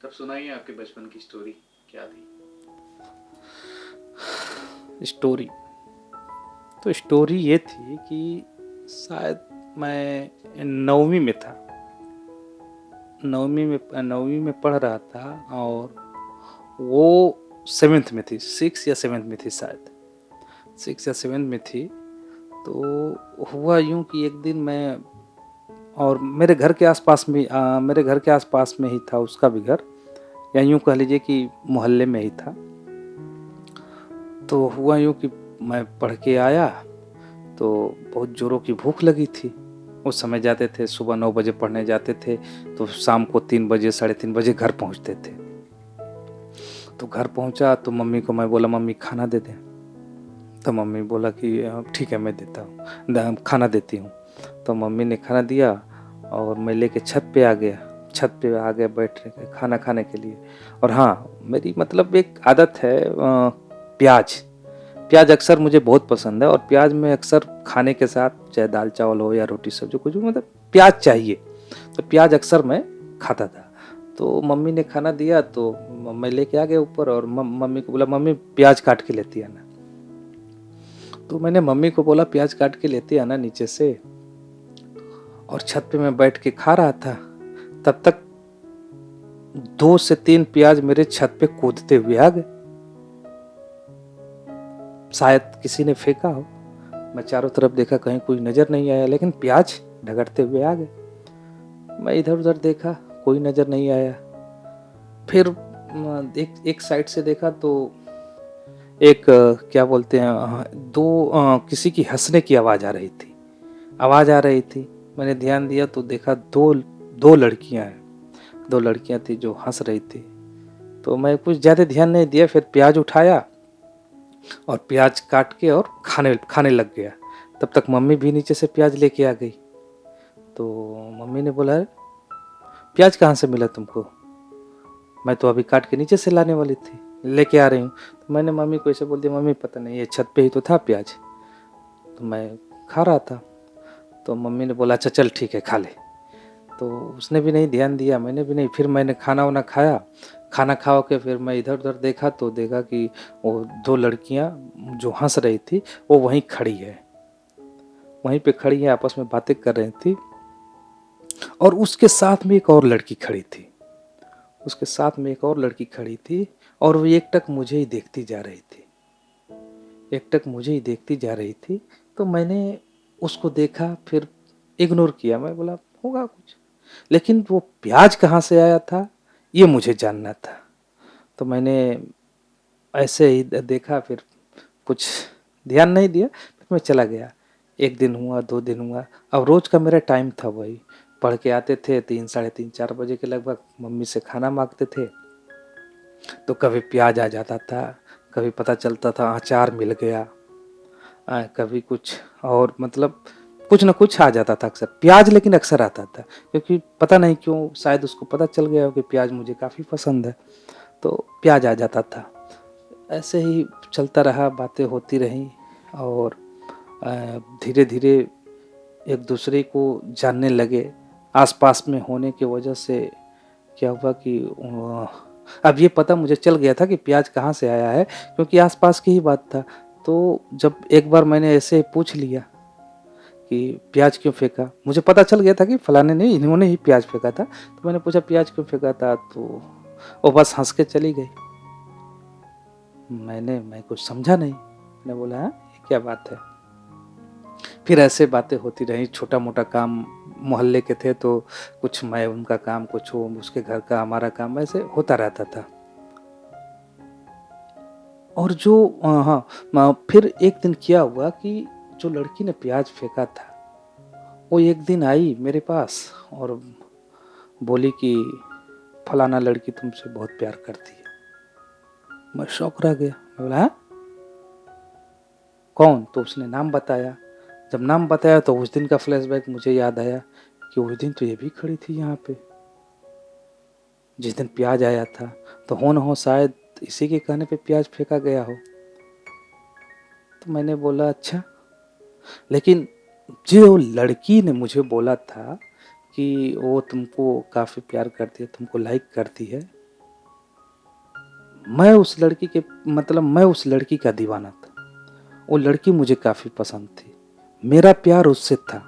तब सुनाइए आपके बचपन की स्टोरी क्या थी। स्टोरी तो स्टोरी ये थी कि शायद मैं नौवीं में था। नौवीं में पढ़ रहा था और वो सेवेंथ में थी, सिक्स या सेवेंथ में थी शायद, सिक्स या सेवेंथ में थी। तो हुआ यूं कि एक दिन मैं, और मेरे घर के आसपास में ही था उसका भी घर, या यूं कह लीजिए कि मोहल्ले में ही था। तो हुआ यूं कि मैं पढ़ के आया तो बहुत ज़ोरों की भूख लगी थी। उस समय जाते थे, सुबह 9 बजे पढ़ने जाते थे, तो शाम को 3 बजे 3:30 बजे घर पहुंचते थे। तो घर पहुंचा तो मम्मी को मैं बोला मम्मी खाना दे दें। तो मम्मी बोला कि ठीक है मैं देता हूँ, खाना देती हूँ। तो मम्मी ने खाना दिया और मैं लेके छत पे आ गया। छत पे आ गया बैठने के खाना खाने के लिए। और हाँ, मेरी मतलब एक आदत है, प्याज प्याज अक्सर मुझे बहुत पसंद है, और प्याज में अक्सर खाने के साथ चाहे दाल चावल हो या रोटी सब्जी कुछ भी, मतलब प्याज चाहिए। तो प्याज अक्सर मैं खाता था। तो मम्मी ने खाना दिया तो मैं लेके आ गया ऊपर, और मम्मी को बोला मम्मी प्याज काट के लेती आना। तो मैंने मम्मी को बोला प्याज काट के लेते आना नीचे से, और छत पे मैं बैठ के खा रहा था। तब तक 2 से 3 प्याज मेरे छत पे कूदते हुए आ गए। शायद किसी ने फेंका हो। मैं चारों तरफ देखा, कहीं कोई नजर नहीं आया, लेकिन प्याज ढगड़ते हुए आ गए। मैं इधर उधर देखा, कोई नजर नहीं आया। फिर एक साइड से देखा तो एक क्या बोलते हैं, दो किसी की हंसने की आवाज आ रही थी। आवाज आ रही थी, मैंने ध्यान दिया तो देखा दो दो लड़कियां हैं। दो लड़कियां थी जो हंस रही थी। तो मैं कुछ ज्यादा ध्यान नहीं दिया, फिर प्याज उठाया और प्याज काट के और खाने खाने लग गया। तब तक मम्मी भी नीचे से प्याज लेके आ गई। तो मम्मी ने बोला प्याज कहाँ से मिला तुमको? मैं तो अभी काट के नीचे से लाने वाली थी, लेके आ रही हूँ। तो मैंने मम्मी को ऐसे बोल दिया मम्मी पता नहीं, ये छत पे ही तो था प्याज, तो मैं खा रहा था। तो मम्मी ने बोला अच्छा चल ठीक है खा ले। तो उसने भी नहीं ध्यान दिया, मैंने भी नहीं। फिर मैंने खाना वाना खाया। खाना खा के फिर मैं इधर उधर देखा तो देखा कि वो दो लड़कियां जो हंस रही थी वो वहीं खड़ी है, वहीं पे खड़ी है, आपस में बातें कर रही थी। और उसके साथ में एक और लड़की खड़ी थी, उसके साथ में एक और लड़की खड़ी थी। और वो एकटक मुझे ही देखती जा रही थी, एकटक मुझे ही देखती जा रही थी। तो मैंने उसको देखा, फिर इग्नोर किया। मैं बोला होगा कुछ, लेकिन वो प्याज कहाँ से आया था ये मुझे जानना था। तो मैंने ऐसे ही देखा, फिर कुछ ध्यान नहीं दिया, फिर मैं चला गया। 1 दिन हुआ, 2 दिन हुआ। अब रोज का मेरा टाइम था वही, पढ़ के आते थे 3, 3:30, 4 बजे के लगभग, मम्मी से खाना मांगते थे। तो कभी प्याज आ जाता था, कभी पता चलता था अचार मिल गया, कभी कुछ और, मतलब कुछ ना कुछ आ जाता था अक्सर। प्याज लेकिन अक्सर आता था, क्योंकि पता नहीं क्यों, शायद उसको पता चल गया हो कि प्याज मुझे काफ़ी पसंद है, तो प्याज आ जाता था। ऐसे ही चलता रहा, बातें होती रहीं। और धीरे धीरे एक दूसरे को जानने लगे। आसपास में होने की वजह से क्या हुआ कि अब ये पता मुझे चल गया था कि प्याज कहाँ से आया है, क्योंकि आसपास की ही बात था। तो जब एक बार मैंने ऐसे पूछ लिया कि प्याज क्यों फेंका, मुझे पता चल गया था कि फलाने ने, इन्होंने ही प्याज फेंका था। तो मैंने पूछा प्याज क्यों फेंका था, तो वो बस हंस के चली गई। मैं कुछ समझा नहीं। मैंने बोला हाँ ये क्या बात है। फिर ऐसे बातें होती रही, छोटा मोटा काम मोहल्ले के थे तो कुछ मैं उनका काम, कुछ वो उसके घर का हमारा काम, ऐसे होता रहता था। और जो हाँ, फिर एक दिन क्या हुआ कि जो लड़की ने प्याज फेंका था वो एक दिन आई मेरे पास और बोली कि फलाना लड़की तुमसे बहुत प्यार करती है। मैं शौक रह गया। मैं बोला हाँ कौन? तो उसने नाम बताया। जब नाम बताया तो उस दिन का फ्लैशबैक मुझे याद आया कि उस दिन तो ये भी खड़ी थी यहाँ पे, जिस दिन प्याज आया था। तो हो न हो शायद इसी के कहने पे प्याज फेंका गया हो। तो मैंने बोला अच्छा, लेकिन जो लड़की ने मुझे बोला था कि वो तुमको काफ़ी प्यार करती है, तुमको लाइक करती है, मैं उस लड़की के मतलब मैं उस लड़की का दीवाना था। वो लड़की मुझे काफ़ी पसंद थी। मेरा प्यार उससे था।